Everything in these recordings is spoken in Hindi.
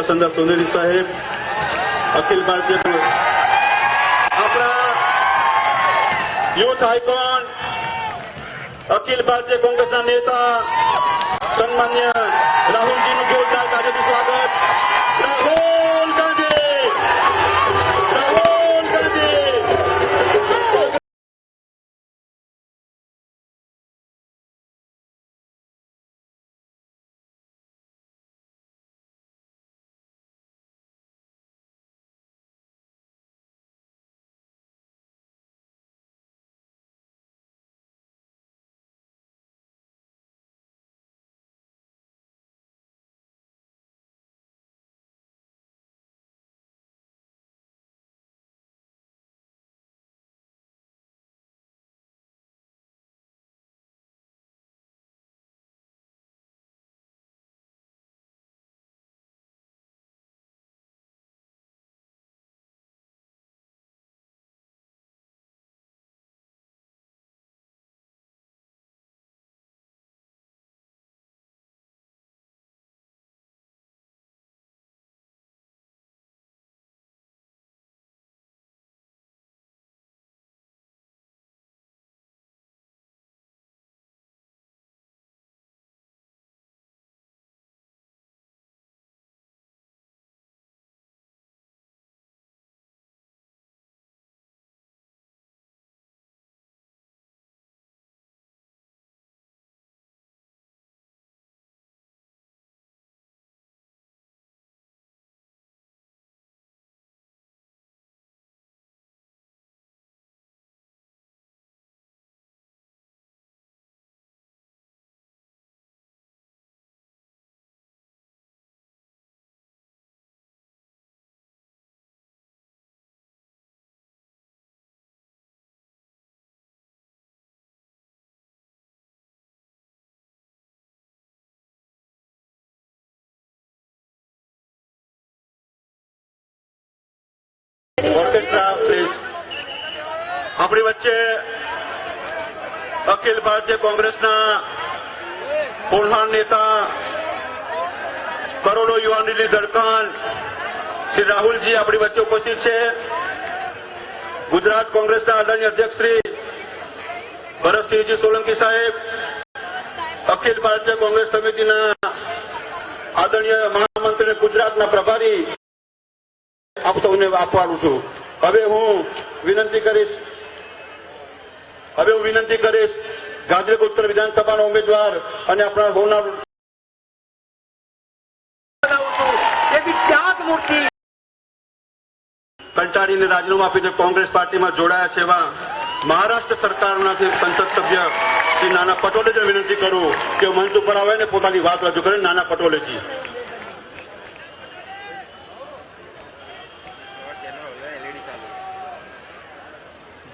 वसंतदास सोनेरी साहेब, अखिल भारतीय अपना यूथ आइकॉन, अखिल भारतीय कांग्रेसना नेता सन्मान्य राहुलजीનું જોરદાર કાર્યથી સ્વાગત. રાહુલ ગાંધી, રાહુલ ગાંધી. Orchestra please. આપણી વચ્ચે અખિલ ભારતીય કોંગ્રેસના કોલ્હાન નેતા, કરોડો યુવાનોની ધડકન શ્રી રાહુલજી આપણી વચ્ચે ઉપસ્થિત છે. ગુજરાત કોંગ્રેસના આદરણીય અધ્યક્ષ શ્રી ભરતસિંહજી સોલંકી સાહેબ, અખિલ ભારતીય કોંગ્રેસ સમિતિના આદરણીય મહામંત્રી ગુજરાતના પ્રભારી આપ સૌને આપવાનું છું. હવે હું વિનંતી કરીશ ગાંધીનગર ઉત્તર વિધાનસભાના ઉમેદવાર અને આપણા હોનાર ત્યાગ મૂર્તિ કંટાળીને રાજીનામું આપીને કોંગ્રેસ પાર્ટીમાં જોડાયા છે એવા મહારાષ્ટ્ર સરકારના સંસદ સભ્ય શ્રી નાના પટોલેને વિનંતી કરું કે મંચ ઉપર આવે ને પોતાની વાત રજૂ કરે. નાના પટોલેજી.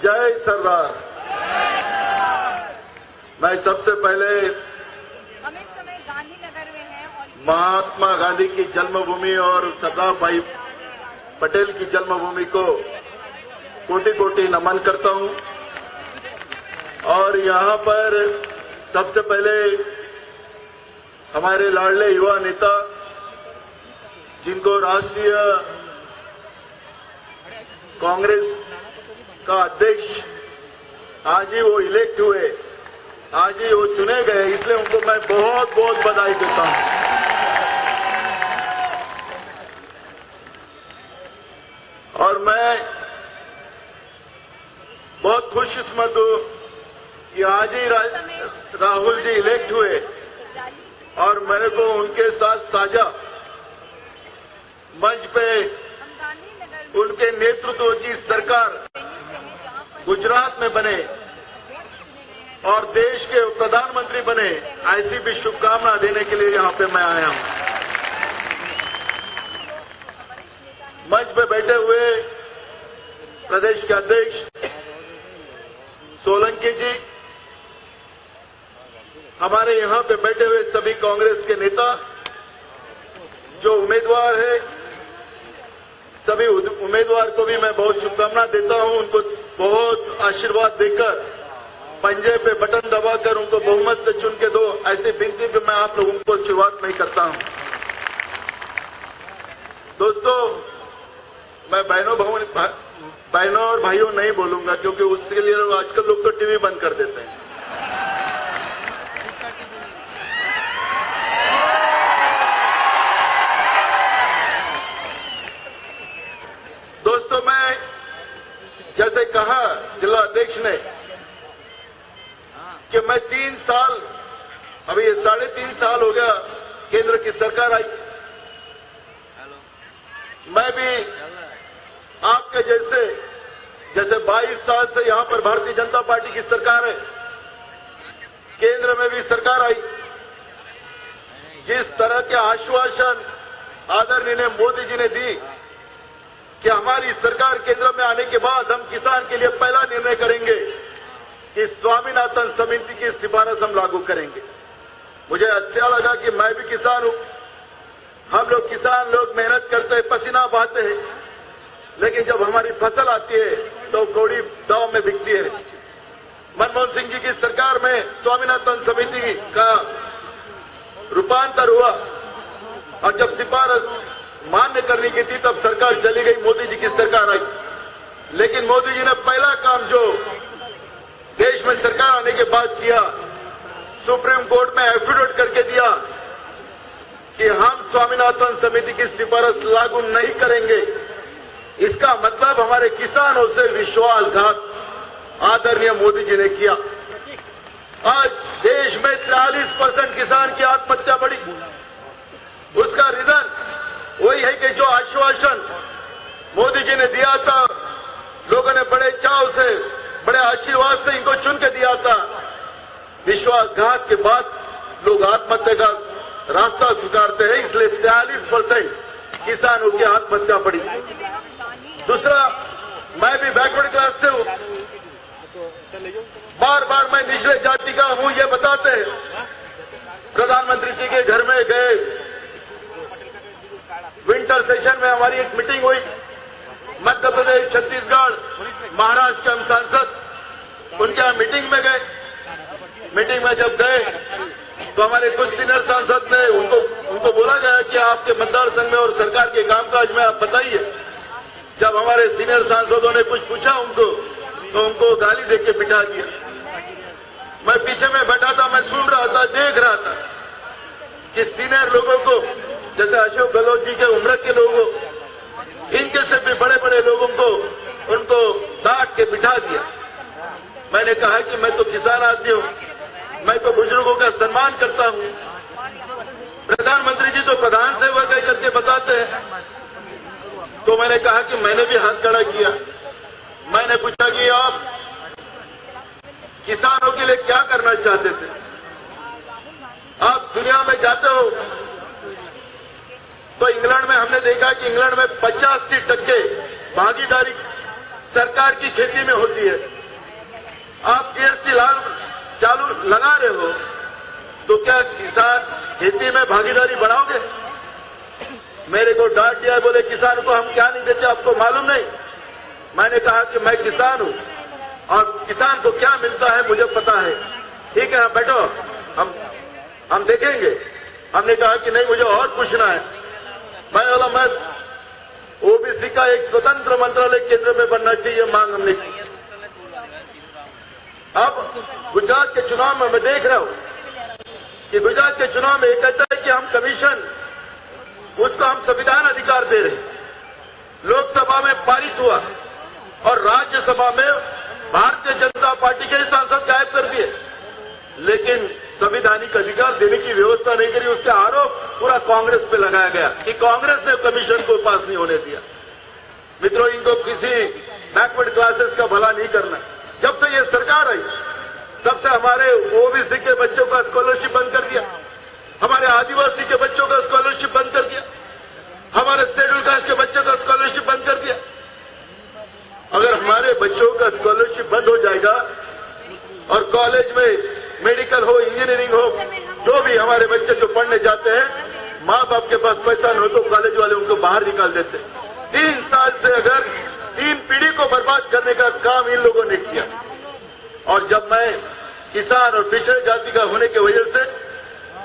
जय सरदार. मैं सबसे पहले हम इस समय गांधीनगर में हैं और महात्मा गांधी की जन्मभूमि और सरदार भाई पटेल की जन्मभूमि को कोटि कोटि नमन करता हूं. और यहां पर सबसे पहले हमारे लाडले युवा नेता, जिनको राष्ट्रीय कांग्रेस का अध्यक्ष आज ही वो इलेक्ट हुए, आज ही वो चुने गए, इसलिए उनको मैं बहुत बहुत बधाई देता हूं. और मैं बहुत खुशकिस्मत हूं कि आज ही राहुल जी इलेक्ट हुए और मेरे को उनके साथ साझा मंच पे उनके नेतृत्व की सरकार गुजरात में बने और देश के प्रधानमंत्री बने, ऐसी भी शुभकामना देने के लिए यहां पे मैं आया हूं. मंच पे बैठे हुए प्रदेश के अध्यक्ष सोलंकी जी, हमारे यहां पे बैठे हुए सभी कांग्रेस के नेता, जो उम्मीदवार है, सभी उम्मीदवार को भी मैं बहुत शुभकामना देता हूं. उनको बहुत आशीर्वाद देकर, पंजे पे बटन दबाकर उनको बहुमत से चुन के दो, ऐसी विनती भी मैं आप लोगों को शुरुआत में ही करता हूं. दोस्तों, मैं बहनों और भाइयों नहीं बोलूंगा, क्योंकि उसके लिए आजकल लोग तो टीवी बंद कर देते हैं। दोस्तों, मैं जैसे कहा जिला अध्यक्ष ने कि मैं 3 साल, अभी ये 3.5 साल हो गया केंद्र की सरकार आई। मैं भी आपके जैसे 22 साल से यहां पर भारतीय जनता पार्टी की सरकार है, केंद्र में भी सरकार आई। जिस तरह के आश्वासन आदरणीय मोदी जी ने दी कि हमारी सरकार केंद्र में आने के बाद हम किसान के लिए पहला निर्णय करेंगे कि स्वामीनाथन समिति की सिफारिश हम लागू करेंगे। मुझे अच्छा लगा कि मैं भी किसान हूं। हम लोग किसान लोग मेहनत करते हैं, पसीना बहाते हैं, लेकिन जब हमारी फसल आती है तो कौड़ी दाव में बिकती है। मनमोहन सिंह जी की सरकार में स्वामीनाथन समिति का रूपांतर हुआ और जब सिफारिश मान्य करने की थी तब सरकार चली गई, मोदी जी की सरकार आई। लेकिन मोदी जी ने पहला काम जो देश में सरकार आने के बाद किया, सुप्रीम कोर्ट में एफिडेविट करके दिया कि हम स्वामीनाथन समिति की सिफारिश लागू नहीं करेंगे। इसका मतलब हमारे किसानों से विश्वासघात आदरणीय मोदी जी ने किया। आज देश में 43% किसान की आत्महत्या बढ़ी। उसका रीजन वही है कि जो आश्वासन मोदी जी ने दिया था, लोगों ने बड़े चाव से, बड़े आशीर्वाद से इनको चुन के दिया था। विश्वासघात के बाद लोग आत्महत्या का रास्ता स्वीकारते हैं, इसलिए 43% किसानों की आत्महत्या बढ़ी। दूसरा, मैं भी बैकवर्ड क्लास से हूं। बार बार मैं निचले जाति का हूं ये बताते हैं। प्रधानमंत्री जी के घर में गए, विंटर सेशन में हमारी एक मीटिंग हुई। मध्य प्रदेश, छत्तीसगढ़, महाराष्ट्र के हम सांसद उनके यहां मीटिंग में गए। मीटिंग में जब गए तो हमारे कुछ सीनियर सांसद ने उनको बोला गया कि आपके मतदार संघ में और सरकार के कामकाज में आप बताइए। जब हमारे सीनियर सांसदों ने कुछ पूछा उनको, तो उनको गाली देके के बिठा दिया। मैं पीछे में बैठा था, मैं सुन रहा था, देख रहा था कि सीनियर लोगों को, जैसे अशोक गहलोत जी के उम्र के लोगों, इनके से भी बड़े बड़े लोगों को उनको डांट के बिठा दिया। मैंने कहा कि मैं तो किसान आदमी हूं, मैं तो बुजुर्गों का सम्मान करता हूं। प्रधानमंत्री जी तो प्रधान सेवक है करके बताते हैं। तो मैंने कहा कि मैंने भी हाथ खड़ा किया। मैंने पूछा कि आप किसानों के लिए क्या करना चाहते थे? आप दुनिया में जाते हो तो इंग्लैंड में हमने देखा कि इंग्लैंड में 85% भागीदारी सरकार की खेती में होती है। आप जीएसटी चालू लगा रहे हो तो क्या किसान खेती में भागीदारी बढ़ाओगे? मेरे को डांट दिया, बोले किसान को हम क्या नहीं देते, आपको मालूम नहीं। मैंने कहा कि मैं किसान हूं और किसान को क्या मिलता है मुझे पता है। ठीक है, बैठो, हम देखेंगे। हमने कहा कि नहीं, मुझे और पूछना है। मैं ओबीसी का एक स्वतंत्र मंत्रालय केंद्र में बनना चाहिए, मांग हमने की। अब गुजरात के चुनाव में मैं देख रहा हूं कि गुजरात के चुनाव में एक कहता है कि हम कमीशन, उसको हम संविधान अधिकार दे रहे हैं। लोकसभा में पारित हुआ और राज्यसभा में भारतीय जनता पार्टी के सांसद गायब कर दिए, लेकिन संवैधानिक अधिकार देने की व्यवस्था नहीं करी। उसका आरोप पूरा कांग्रेस पे लगाया गया कि कांग्रेस ने कमीशन को पास नहीं होने दिया। मित्रों, इनको किसी बैकवर्ड क्लासेस का भला नहीं करना। जब से ये सरकार आई तब से हमारे ओबीसी के बच्चों का स्कॉलरशिप बंद कर दिया, हमारे आदिवासी के बच्चों का स्कॉलरशिप बंद कर दिया, हमारे शेड्यूल कास्ट के बच्चों का स्कॉलरशिप बंद कर दिया। अगर हमारे बच्चों का स्कॉलरशिप बंद हो जाएगा और कॉलेज में मेडिकल हो, इंजीनियरिंग हो, जो भी हमारे बच्चे जो पढ़ने जाते हैं, माँ बाप के पास पैसा न हो तो कॉलेज वाले उनको बाहर निकाल देते। 3 साल से अगर 3 पीढ़ी को बर्बाद करने का काम इन लोगों ने किया। और जब मैं किसान और पिछड़े जाति का होने की वजह से,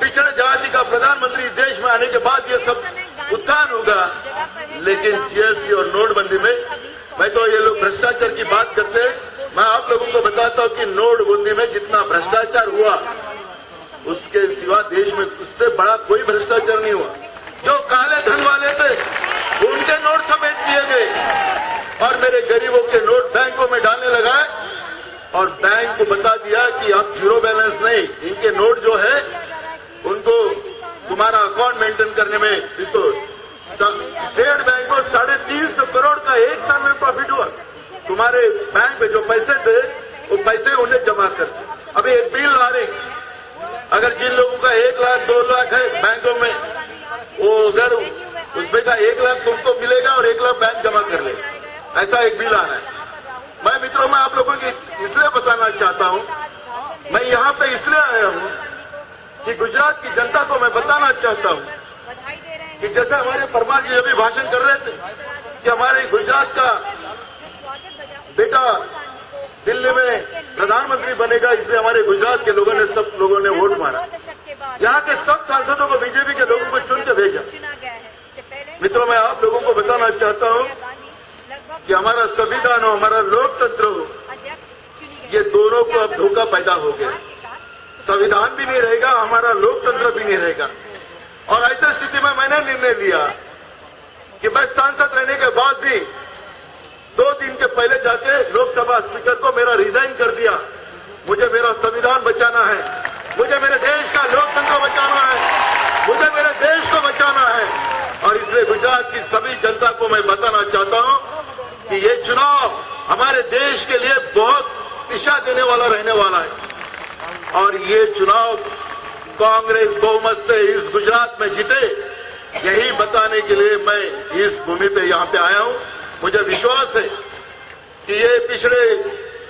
पिछड़े जाति का प्रधानमंत्री देश में आने के बाद ये सब उत्थान होगा, लेकिन जीएसटी और नोटबंदी में मैं तो ये लोग भ्रष्टाचार की बात करते हैं, मैं आप लोगों को बताता हूं कि नोटबंदी में जितना भ्रष्टाचार हुआ उसके सिवा देश में उससे बड़ा कोई भ्रष्टाचार नहीं हुआ। जो काले धन वाले थे उनके नोट समेत किए गए और मेरे गरीबों के नोट बैंकों में डालने लगाए और बैंक को बता दिया कि आप जीरो बैलेंस नहीं, इनके नोट जो है उनको तुम्हारा अकाउंट मेंटेन करने में इसको स्टेट बैंक को 350 करोड़ का एक साल में प्रॉफिट हुआ। तुम्हारे बैंक में जो पैसे थे वो पैसे उन्हें जमा कर। अभी एक बिल आ रही, अगर जिन लोगों का 1 लाख 2 लाख है बैंकों में, वो अगर उसमें का 1 लाख तुमको मिलेगा और 1 लाख बैंक जमा कर लेगा, ऐसा एक बिल आ रहा है। मैं मित्रों मैं आप लोगों की इसलिए बताना चाहता हूं, मैं यहां पे इसलिए आया हूं कि गुजरात की जनता को मैं बताना चाहता हूं कि जैसे हमारे परमार जी अभी भाषण कर रहे थे कि हमारे गुजरात का बेटा दिल्ली में प्रधानमंत्री बनेगा, इसलिए हमारे गुजरात के लोगों ने सब लोगों ने वोट मारा। यहाँ के सब सांसदों को बीजेपी के लोगों को चुन के भेजा। मित्रों मैं आप लोगों को बताना चाहता हूं कि हमारा संविधान हो, हमारा लोकतंत्र हो, ये दोनों को अब धोखा पैदा हो गया। संविधान भी नहीं रहेगा, हमारा लोकतंत्र भी नहीं रहेगा। और ऐसी स्थिति में मैंने निर्णय लिया कि मैं सांसद रहने के बाद भी 2 दिन के पहले जाके लोकसभा स्पीकर को मेरा रिजाइन कर दिया। मुझे मेरा संविधान बचाना है, मुझे मेरे देश का लोकतंत्र बचाना है, मुझे मेरे देश को बचाना है। और इसलिए गुजरात की सभी जनता को मैं बताना चाहता हूं कि ये चुनाव हमारे देश के लिए बहुत दिशा देने वाला रहने वाला है। और ये चुनाव कांग्रेस बहुमत से इस गुजरात में जीते, यही बताने के लिए मैं इस भूमि पे यहां पे आया हूं। मुझे विश्वास है कि ये पिछड़े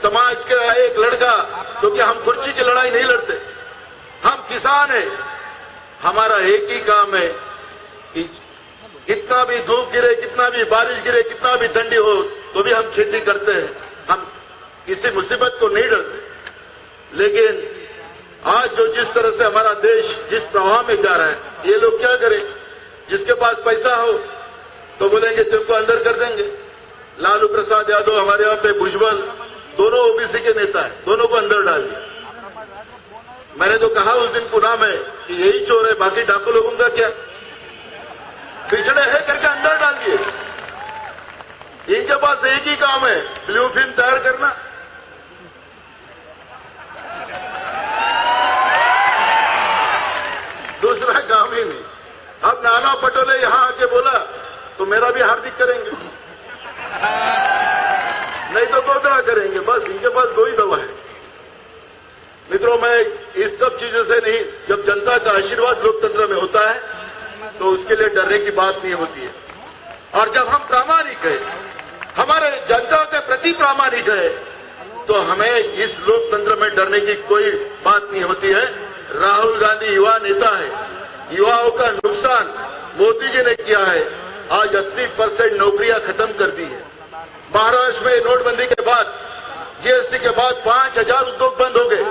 समाज का एक लड़का, क्योंकि हम कुर्सी की लड़ाई नहीं लड़ते, हम किसान हैं, हमारा एक ही काम है कि कितना भी धूप गिरे, कितना भी बारिश गिरे, कितना भी ठंडी हो, तो भी हम खेती करते हैं, हम किसी मुसीबत को नहीं डरते। लेकिन आज जो जिस तरह से हमारा देश जिस प्रवाह में जा रहा है, ये लोग क्या करें? जिसके पास पैसा हो तो बोलेंगे तुमको अंदर कर देंगे। लालू प्रसाद यादव हमारे यहाँ पे भुजबल दोनों ओबीसी के नेता हैं, दोनों को अंदर डाल दिया। मैंने तो कहा उस दिन पुणे में कि यही चोर है, बाकी डाकू लोगों का क्या? पिछड़े है करके अंदर डाल दिए। इनके पास एक ही काम है, ब्लू फिल्म तैयार करना। दूसरा काम ही नहीं। अब नाना पटोले यहां आके बोला तो मेरा भी हार्दिक करेंगे, नहीं तो गोदरा करेंगे। बस इनके पास 2 ही दवा है। मित्रों मैं इस सब चीजों से नहीं, जब जनता का आशीर्वाद लोकतंत्र में होता है तो उसके लिए डरने की बात नहीं होती है। और जब हम प्रामाणिक है, हमारे जनता के प्रति प्रामाणिक है, तो हमें इस लोकतंत्र में डरने की कोई बात नहीं होती है। राहुल गांधी युवा नेता है, युवाओं का नुकसान मोदी जी ने किया है। आज 80% नौकरियां खत्म कर दी है। महाराष्ट्र में नोटबंदी के बाद, जीएसटी के बाद 5000 उद्योग बंद हो गए।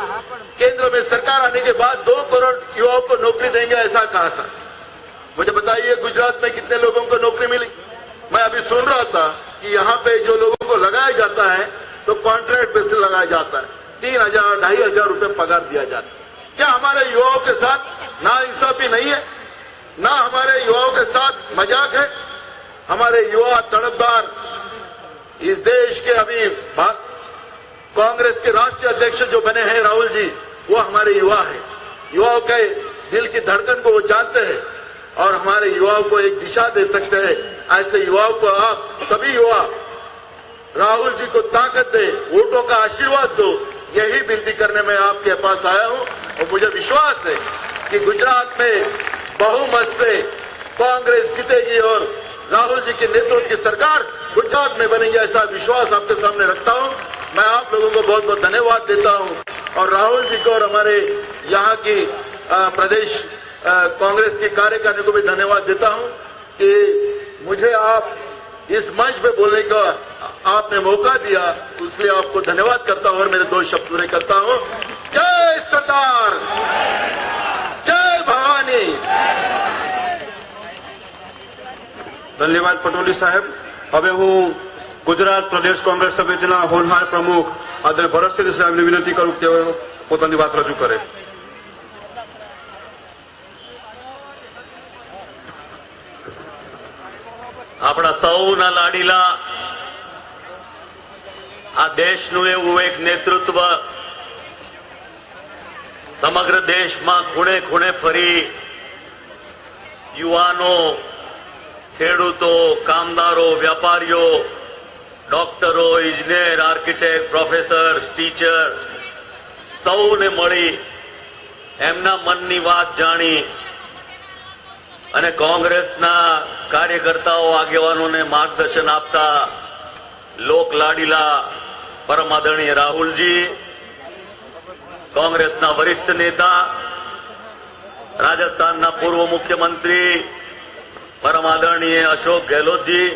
केंद्र में सरकार आने के बाद 2 करोड़ युवाओं को नौकरी देंगे ऐसा कहा था। मुझे बताइए गुजरात में कितने लोगों को नौकरी मिली? मैं अभी सुन रहा था कि यहाँ पे जो लोगों को लगाया जाता है तो कॉन्ट्रैक्ट बेसिस लगाया जाता है, 3000 2500 रुपये पगार दिया जाता है। क्या हमारे युवाओं के साथ नाइंसाफी नहीं है? ना हमारे युवाओं के साथ मजाक है? हमारे युवा तड़पदार इस देश के अभी कांग्रेस के राष्ट्रीय अध्यक्ष जो बने हैं राहुल जी, वो हमारे युवा है। युवाओं के दिल की धड़कन को वो जानते हैं और हमारे युवाओं को एक दिशा दे सकते हैं। ऐसे युवाओं को आप सभी युवा राहुल जी को ताकत दे, वोटों का आशीर्वाद दो, यही विनती करने में आपके पास आया हूं। और मुझे विश्वास है कि गुजरात में बहुमत से कांग्रेस जीतेगी और राहुल जी के नेतृत्व की सरकार गुजरात में बनेगी, ऐसा विश्वास आपके सामने रखता हूं। मैं आप लोगों को बहुत बहुत धन्यवाद देता हूं और राहुल जी को और हमारे यहाँ की प्रदेश कांग्रेस की कार्यकारिणी को भी धन्यवाद देता हूं कि मुझे आप इस मंच पे बोलने का आपने मौका दिया, इसलिए आपको धन्यवाद करता हूं और मेरे 2 शब्द पूरे करता हूं। जय सरदार, जय भवानी। ધન્યવાદ પટોલી સાહેબ. હવે હું ગુજરાત પ્રદેશ કોંગ્રેસ સમિતિના હોનહાર પ્રમુખ આદરણીય ભરતસિંહ સાહેબને વિનંતી કરું કે તેઓ પોતાની વાત રજૂ કરે. આપણા સૌના લાડીલા આ દેશનું એવું એક નેતૃત્વ સમગ્ર દેશમાં ખૂણે ખૂણે ફરી યુવાનો, ખેડૂતો, કામદારો, વેપારીઓ, ડોક્ટરો, ઇજનેર, આર્કિટેક્ટ, પ્રોફેસર, ટીચર સૌને મળી એમના મનની વાત જાણી અને કોંગ્રેસના કાર્યકર્તાઓ, આગેવાનોને માર્ગદર્શન આપતા લોકલાડીલા પરમ આદરણીય રાહુલજી, કોંગ્રેસના વરિષ્ઠ નેતા, રાજસ્થાનના પૂર્વ મુખ્યમંત્રી પરમ આદરણીય અશોક ગેહલોતજી,